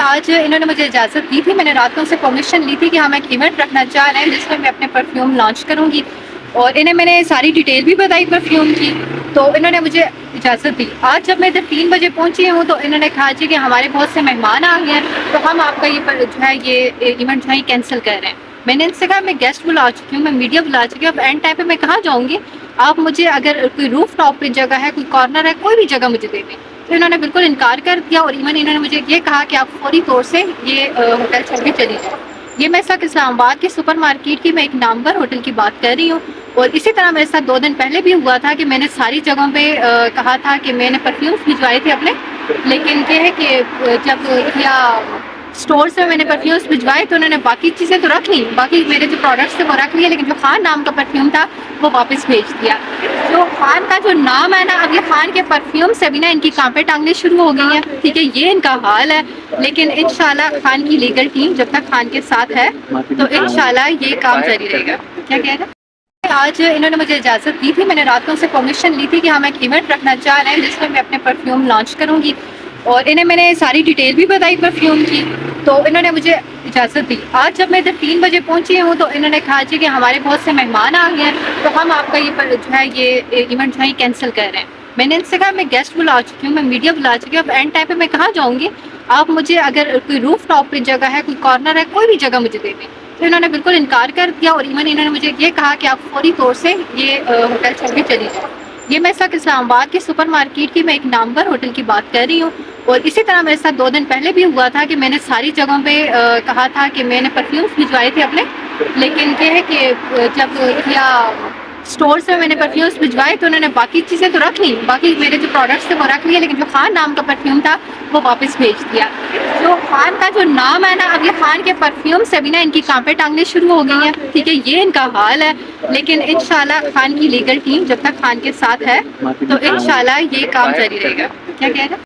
آج انہوں نے مجھے اجازت دی تھی، میں نے رات کو ان سے پرمیشن لی تھی کہ ہم ایک ایونٹ رکھنا چاہ رہے ہیں جس میں میں اپنے پرفیوم لانچ کروں گی، اور انہیں میں نے ساری ڈیٹیل بھی بتائی پرفیوم کی، تو انہوں نے مجھے اجازت دی۔ آج جب میں ادھر 3 بجے پہنچی ہوں تو انہوں نے کہا جی کہ ہمارے بہت سے مہمان آ گئے ہیں، تو ہم آپ کا یہ ایونٹ جو ہے کینسل کر رہے ہیں۔ میں نے ان سے کہا میں گیسٹ بلا چکی ہوں، میں میڈیا بلا چکی ہوں، اب اینڈ ٹائم پہ میں کہاں جاؤں گی؟ آپ مجھے اگر کوئی روف ٹاپ پہ جگہ ہے، کوئی کارنر ہے، کوئی بھی جگہ مجھے دے دیں۔ تو انہوں نے بالکل انکار کر دیا، اور ایون انہوں نے مجھے یہ کہا کہ آپ فوری طور سے یہ ہوٹل چھوڑ کے چلی جائیں۔ یہ میں اس وقت اسلام آباد کے سپر مارکیٹ کی میں ایک نامور ہوٹل کی بات کر رہی ہوں، اور اسی طرح میرے ساتھ 2 دن پہلے بھی ہوا تھا کہ میں نے ساری جگہوں پہ کہا تھا کہ میں نے پرفیومس بھجوائے تھے اپنے، لیکن یہ ہے کہ جب اسٹور سے میں نے پرفیومس بھجوائے تو انہوں نے باقی چیزیں تو رکھ لی، باقی میرے جو پروڈکٹس تھے وہ رکھ لیے، لیکن جو خان نام کا پرفیوم تھا وہ واپس بھیج دیا۔ جو خان کا جو نام ہے نا، اب یہ خان کے پرفیوم سے بھی نا ان کی کانپیں ٹانگنے شروع ہو گئی ہیں، ٹھیک ہے، یہ ان کا حال ہے، لیکن انشاءاللہ خان کی لیگل ٹیم جب تک خان کے ساتھ ہے تو انشاءاللہ یہ کام جاری رہے گا۔ کیا کہہ رہے ہیں؟ آج انہوں نے مجھے اجازت دی تھی، میں نے رات کو ان سے پرمیشن لی تھی کہ ہم ایک ایونٹ رکھنا چاہ رہے ہیں جس میں میں اپنے پرفیوم لانچ کروں گی، اور انہیں میں نے ساری ڈیٹیل بھی بتائی پرفیوم کی، تو انہوں نے مجھے اجازت دی۔ آج جب میں ادھر 3 بجے پہنچی ہوں تو انہوں نے کہا جی کہ ہمارے بہت سے مہمان آ گئے ہیں، تو ہم آپ کا یہ ایونٹ جو ہے کینسل کر رہے ہیں۔ میں نے ان سے کہا میں گیسٹ بلا چکی ہوں، میں میڈیا بلا چکی ہوں، اب اینڈ ٹائم پہ میں کہاں جاؤں گی؟ آپ مجھے اگر کوئی روف ٹاپ پہ جگہ ہے، کوئی کارنر ہے، کوئی بھی جگہ مجھے دے دیں۔ تو انہوں نے بالکل انکار کر دیا، اور ایون انہوں نے مجھے یہ کہا کہ آپ فوری طور سے یہ ہوٹل چھوڑ کے چلی جائیں۔ یہ میں اس وقت اسلام آباد کے سپر مارکیٹ کی میں ایک نامور ہوٹل کی بات کر رہی ہوں، اور اسی طرح میرے ساتھ 2 دن پہلے بھی ہوا تھا کہ میں نے ساری جگہوں پہ کہا تھا کہ میں نے پرفیومس بھجوائے تھے اپنے، لیکن یہ ہے کہ جب اسٹور سے میں نے پرفیومس بھجوائے تو انہوں نے باقی چیزیں تو رکھ لی، باقی میرے جو پروڈکٹس تھے وہ رکھ لیے، لیکن جو خان نام کا پرفیوم تھا وہ واپس بھیج دیا۔ جو خان کا جو نام ہے نا، اب یہ خان کے پرفیوم سے بھی نا ان کی کانپیں ٹانگنے شروع ہو گئی ہیں، ٹھیک ہے، یہ ان کا حال ہے، لیکن انشاءاللہ خان کی لیگل ٹیم جب تک خان کے ساتھ ہے تو انشاءاللہ یہ کام جاری رہے گا۔ کیا کہہ رہے ہیں؟